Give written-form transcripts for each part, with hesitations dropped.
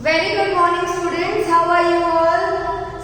Very good morning students, how are you all?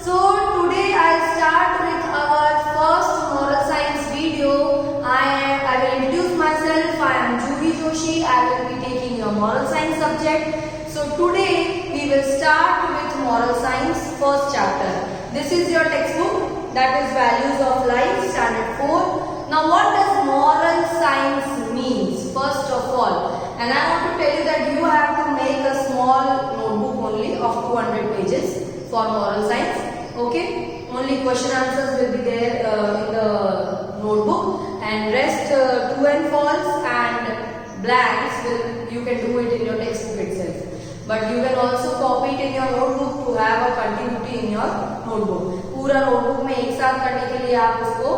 So today I'll start with our first moral science video. I will introduce myself. I am Juhi Joshi. I will be taking your moral science subject. So today we will start with moral science first chapter. This is your textbook, that is Values of Life, standard 4. Now what does moral science means first of all? And I want to tell you that you have to make a small notebook only of 200 pages for moral science. Okay, only question answers will be there in the notebook, and rest true and false and blanks you can do it in your textbook itself. But you can also copy it in your notebook to have a continuity in your notebook. पूरा notebook में एक साथ करने के लिए आप उसको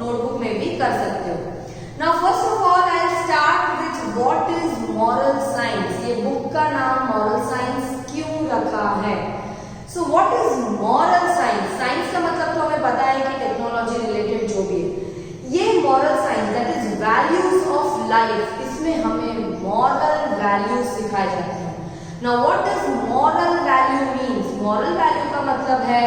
notebook में भी कर सकते हो. Now first of all I'll start with what is moral science. ये book का नाम moral science क्यों रखा है? So what is moral science? Science का मतलब तो हमें पता है कि टेक्नोलॉजी रिलेटेड जो भी है. ये moral science that is values of life, इसमें हमें moral values सिखाए जाते हैं. Now what does moral value means? Moral value का मतलब है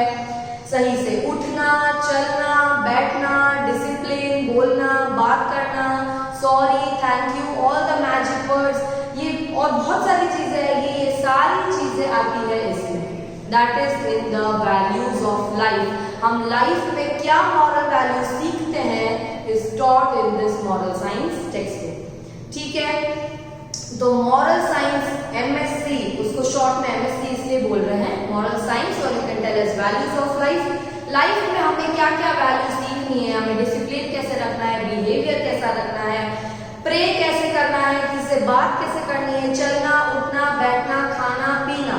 सही से उठना, चलना, बैठना, डिसिप्लिन, बोलना, बात करना, sorry, thank you, all the magic words, ये और बहुत सारी चीजें हैं. ये सारी चीजें आती है इसमें. That is in the values of life. हम लाइफ में क्या मॉरल वैल्यू सीखते हैं is taught in this moral science text book. ठीक है, तो मॉरल साइंस एमएससी, उसको शॉर्ट में एमएससी इसलिए बोल रहे हैं, मॉरल साइंस, और you can tell as values of life. Life में हमें क्या क्या वैल्यू सीखनी है, हमें डिसिप्लिन कैसे रखना है, बिहेवियर कैसा रखना है, प्रे कैसे करना है, किसी से बात कैसे करनी है, चलना, उठना, बैठना, खाना, पीना.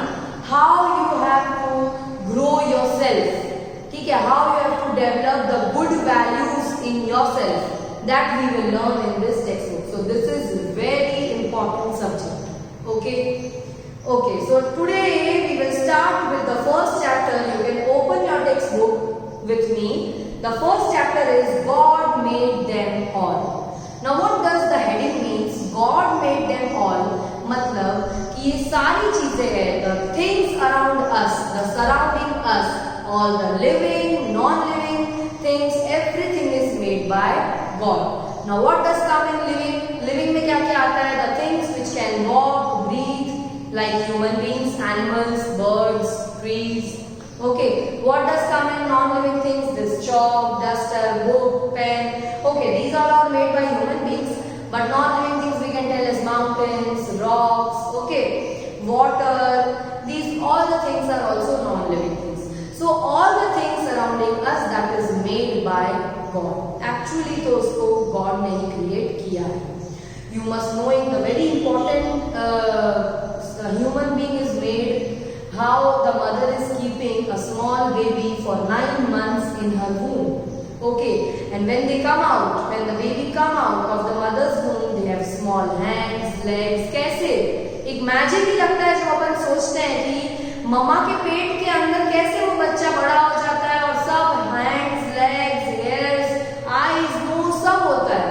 How you have to grow yourself. ठीक है, how you have to develop the good values in yourself, that we will learn in this textbook. So this is very important subject. Okay, so today we will start with the first chapter. You can open your textbook with me. The first chapter is God made them all. Now what does the heading means? God made them all मतलब कि ये सारी चीजें हैं, the things around us, the surrounding us, all the living, non-living things, everything is made by God. Now what does come in living? Living में क्या क्या आता है? The things which can walk, breathe, like human beings, animals, birds, trees. Okay, what does come in non-living things? This chalk, duster, book, pen. Okay, these all are made by human beings, but non-living things we can tell as mountains, rocks. Okay, water. These all the things are also non-living things. So all the things surrounding us that is made by God. Actually तो उसको God ने ही create किया है. You must knowing the very important human being is made, how the mother is keeping a small baby for 9 months in her womb. Okay, and when they come out, when the baby come out of the mother's womb, they have small hands, legs. कैसे? एक magic ही लगता है जब अपन सोचते हैं कि मम्मा के पेट के अंदर कैसे वो बच्चा बड़ा हो जाता है और सब hands, legs, hairs, eyes, nose सब होता है.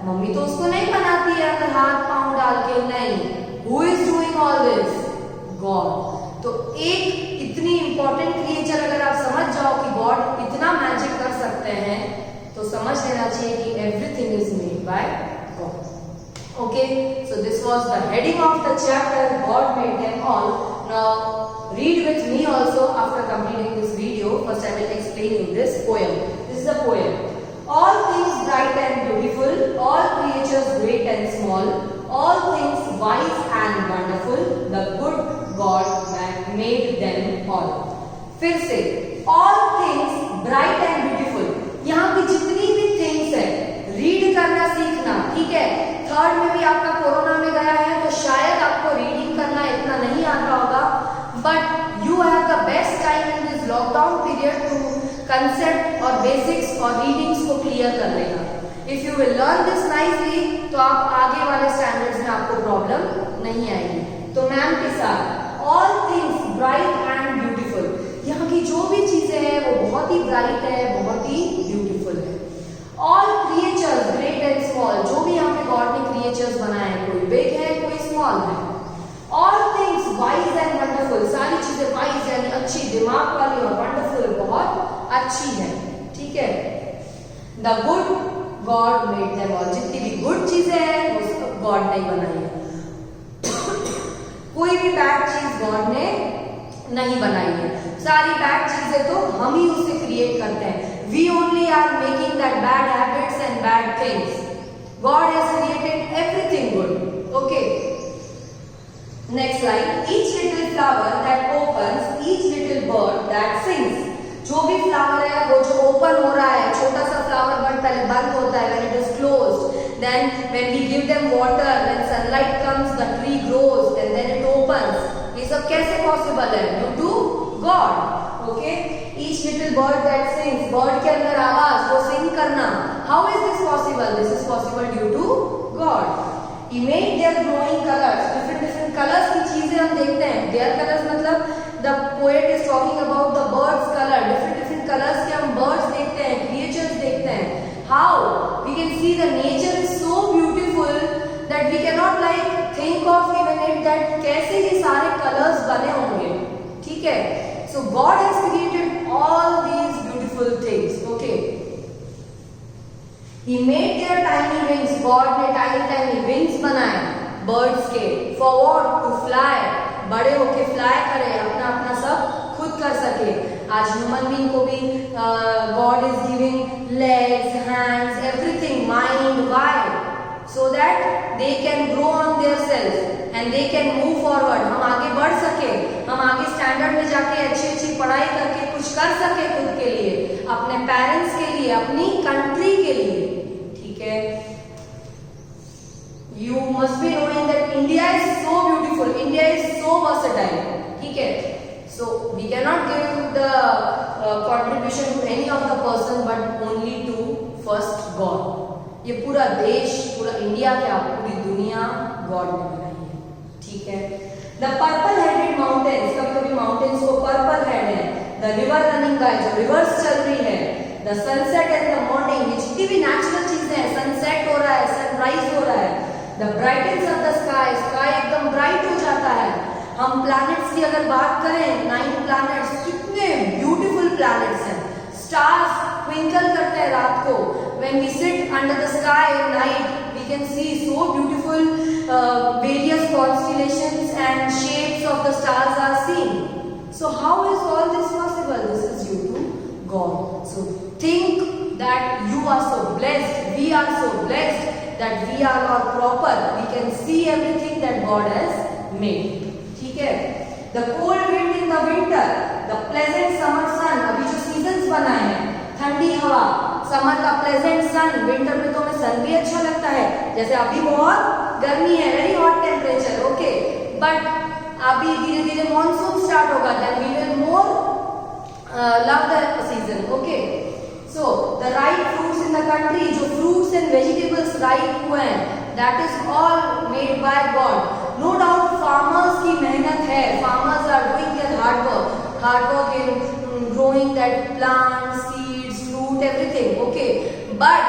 मम्मी तो उसको नहीं बनाती है अंदर हाथ पांव डाल के. नहीं, who is doing all this? God. तो एक इतनी इंपॉर्टेंट क्रिएचर अगर आप समझ जाओ कि गॉड इतना मैजिक कर सकते हैं, तो समझ लेना चाहिए कि everything is made by God. Okay, so this was the heading of the chapter, God made them all. Now read with me also after completing this video. First I will explain you this poem. This is a poem. All things bright and beautiful, all creatures great and small, all things wise and wonderful, the good God made them all. फिर से all things bright and beautiful. यहाँ की जितनी भी things है, read करना सीखना. ठीक है, थर्ड में भी आपका कोरोना में गया है तो शायद आपको रीडिंग करना इतना नहीं आता होगा, but you have the best time in this lockdown period to concept और बेसिक्स और रीडिंग्स को क्लियर कर लेना. If you will learn this nicely तो आप आगे वाले स्टैंडर्ड्स में आपको प्रॉब्लम नहीं आएगी. तो मैम के साथ all things bright and beautiful, यहाँ की जो भी चीजें हैं वो बहुत ही ब्राइट है, बहुत ही ब्यूटीफुल है. All creatures great and small, जो भी यहाँ पे गॉड ने क्रिएचर्स बनाए हैं, कोई बिग है कोई स्मॉल है. All things wise and wonderful, सारी the good God made them all, जितनी भी गुड चीजें हैं वो सब गॉड ने ही बनाई है। कोई भी बैड चीज गॉड ने नहीं बनाई है, सारी बैड चीजें तो हम ही उसे क्रिएट करते हैं। We only are making that bad habits and bad things. God has created everything good. Okay. Next line. Each little flower that opens, each little bird that sings. जो भी फ्लावर है वो जो ओपन हो रहा है, छोटा सा फ्लावर बट पहले बंद होता है, when it is closed, then when we give them water, when sunlight comes, the tree grows and then it opens. ये सब कैसे पॉसिबल है? Due to God. Okay. Each little bird that sings, bird के अंदर आवाज, वो sing करना. How is this possible? This is possible due to God. He made their glowing colors. Different colors की चीजें हम देखते हैं. Their colors मतलब the poet is talking about the birds color. Different colors के हम birds देखते हैं, creatures देखते हैं. How? We can see the nature is so beautiful that we cannot like think of even it that कैसे ये सारे colors बने होंगे. ठीक है? So God has created all these beautiful things. Okay. He made their tiny wings. God ने tiny wings बनाए birds के. For what? To fly. बड़े होके fly करे, अपना सब खुद कर सके. आज human being को भी God is giving legs, hands, everything, mind. Why? So that they can grow on their self and they can move forward. हम आगे बढ़ सके, हम आगे स्टैंडर्ड में जाके अच्छी पढ़ाई करके कुछ कर सके खुद के लिए, अपने पेरेंट्स के लिए, अपनी कंट्री के लिए. ठीक है. You must be knowing that India is so beautiful. India is so versatile. ठीक है. So we cannot give the contribution to any of the person but only to first God. ये पूरा देश, पूरा इंडिया क्या, पूरी दुनिया गॉड ने बनाई है. ठीक है. द पर्पल हेडेड माउंटेन्स, कभी कभी माउंटेन्स को पर्पल हेड है. द रिवर रनिंग बाय, जो रिवर्स चल रही है. The sunset and the morning, ये जितनी भी नेचुरल चीजें हैं, सनसेट हो रहा है, सनराइज हो रहा है. The brightness of the sky, sky एकदम ब्राइट हो जाता है. हम प्लैनेट्स की अगर बात करें, 9 प्लैनेट्स, कितने ब्यूटीफुल प्लैनेट्स हैं. स्टार्स ट्विंकल करते हैं रात को. When we sit under the sky at night, we can see so beautiful various constellations and shapes of the stars are seen. So how is all this possible? This is due to God. So think that you are so blessed, we are so blessed that we are all proper. We can see everything that God has made. ठीक है. The cold wind in the winter, the pleasant summer sun. अभी जो seasons बनाए हैं, ठंडी हवा, summer का pleasant सन, winter में तो हमें सन भी अच्छा लगता है. जैसे अभी बहुत गर्मी है, very hot temperature. Okay. But अभी धीरे धीरे मॉनसून स्टार्ट होगा, then we will more love the season. Okay. So the right fruits in the country, जो फ्रूट्स एंड वेजिटेबल्स राइट हुए हैं, that is all made by God. No doubt farmers की मेहनत है, farmers are doing their hard work in growing that plants, everything. Okay, but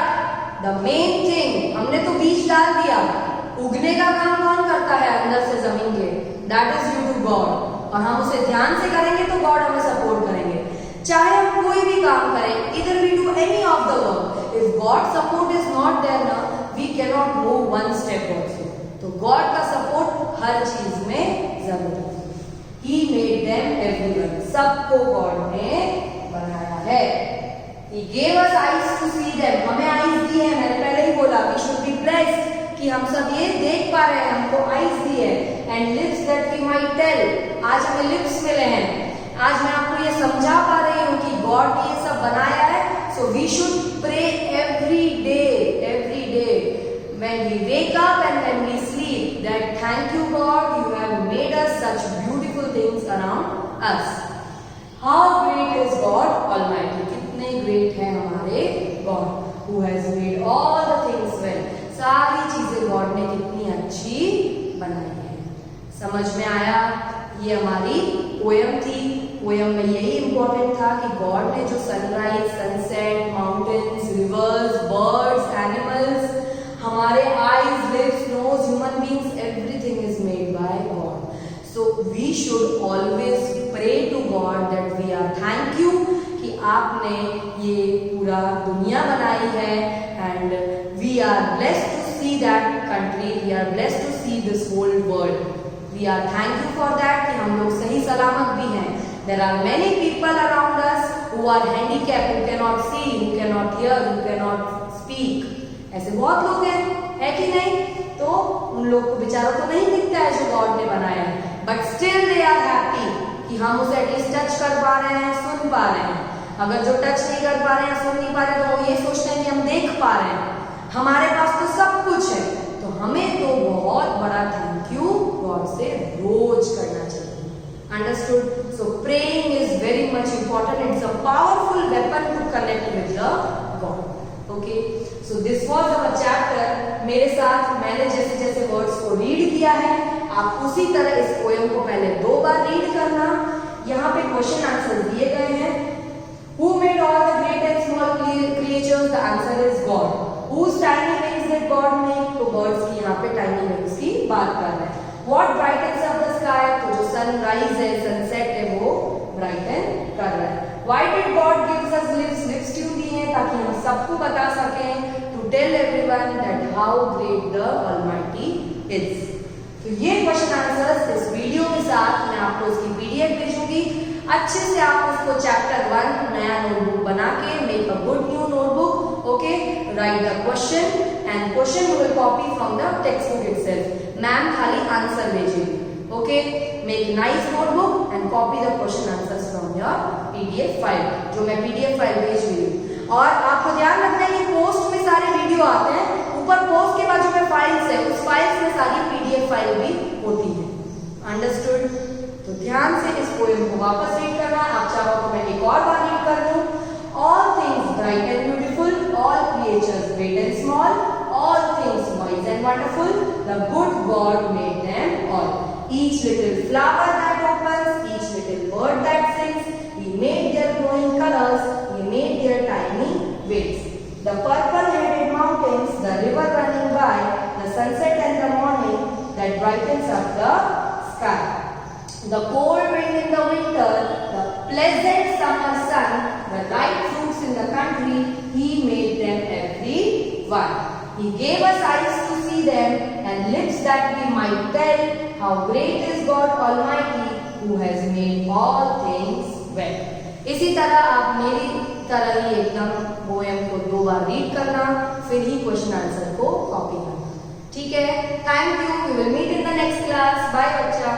the main thing, हमने तो बीज डाल दिया, उगने का काम कौन करता है अंदर से जमीन के? That is due to God. और हम उसे ध्यान से करेंगे तो God हमें सपोर्ट करेंगे. चाहे हम कोई भी काम करें, either we do any of the work, if God support is not there ना, we cannot move one step also. तो God का सपोर्ट हर चीज में जरूर है. He made them everyone. सबको God ने बनाया है. He gave us eyes to see them. हमें आईज दी है, मैंने पहले ही बोला. We should be blessed कि हम सब ये देख पा रहे हैं, हमको आईज दी है. And lips that we might tell. आज हमें लिप्स मिले हैं. आज मैं आपको ये समझा पा रही हूँ कि गॉड ने ये सब बनाया है. So we should pray every day when we wake up and when we sleep that thank you God, you have made us such beautiful things around us. How great is God Almighty. कितने great है हमारे God, who has made all the things well. सारी चीजें God ने कितनी अच्छी बनाई है. समझ में आया? ये हमारी पोयम थी. पोयम में यही इंपॉर्टेंट था कि गॉड ने जो sunrise, sunset, mountains, rivers, birds, animals, हमारे eyes, lips, nose, human beings, everything is made by God. So we should always pray to God that we are thank you कि कि आपने ये पूरा दुनिया बनाई है and we are blessed to see that country, we are blessed to see this whole world. We are thankful for that कि हम लोग सही सलामत भी हैं। There are many people around us who are handicapped, who can not see, who can not hear, who can not speak. ऐसे बहुत लोग हैं, है कि नहीं? तो उन लोग को बेचारों को नहीं दिखता है जो गॉड ने बनाया है, but still they are happy कि हम उसे एटलीस्ट टच कर पा रहे हैं, सुन पा रहे हैं। अगर जो टच नहीं कर पा रहे हैं, सुन नहीं पा रहे हैं, तो वो ये सोचते हैं कि हम देख पा रहे हैं, हमारे पास तो सब कुछ है। तो हमें तो बहुत बड़ा थैंक यू गॉड से रोज करना चाहिए। Understood? So praying is very much important, it's a powerful weapon to connect with the God. Okay, so this was our chapter. मेरे साथ मैंने जैसे जैसे वर्ड्स को रीड किया है, आप उसी तरह इस पोएम को पहले 2 बार रीड करना। यहाँ पे क्वेश्चन आंसर दिए गए हैं। Who made all the great and small creatures? The answer is God. Whose tiny wings did God make? तो birds की यहाँ पे tiny wings की बात कर रहे हैं। What brightens up the sky? तो जो sunrise है, sunset है, वो brighten कर रहा है। Why did God gives us lips? Lips क्यों दी हैं? ताकि हम सबको बता सकें, to tell everyone that how great the Almighty is. तो ये क्वेश्चन आंसर्स इस वीडियो के साथ मैं आपको इसकी पीडीएफ भेजूंगी। अच्छे से आप उसको चैप्टर 1 नया नोटबुक बना के make a good new notebook. Okay, right the question and question you will copy from the text book itself. Ma'am खाली आंसर भेजेगी। Okay, make nice notebook and copy the question answers from your PDF file, जो मैं PDF file भेज रही हूँ। और आपको ध्यान रखना है कि पोस्ट में सारे वीडियो आते हैं, ऊपर पोस्ट के बाजू में फाइल्स है, उस फाइल्स में सारी पीडीएफ फाइल भी होती है। अंडरस्टूड? तो ध्यान से इस पोएम को वापस रीड करना। आप चाहो तो मैं एक और बार रीड कर दूं। All things bright and beautiful, all creatures great and small, all things wise and wonderful, the good God made them all. Each little flower that opens, each little bird that sings, He made their glowing colors, He made their tiny wings. The purple-headed mountains, the river running by, the sunset and the morning that brightens up the sky. The cold wind in the winter, the pleasant summer sun, the ripe fruits in the country, He made them every one. He gave us eyes to see them and lips that we might tell how great is God Almighty who has made all things well. इसी तरह आप मेरी तरह ही एकदम poem को 2 बार read करना, फिर ही क्वेश्चन आंसर को कॉपी करना। ठीक है? Thank you. We will meet in the next class. Bye बच्चा।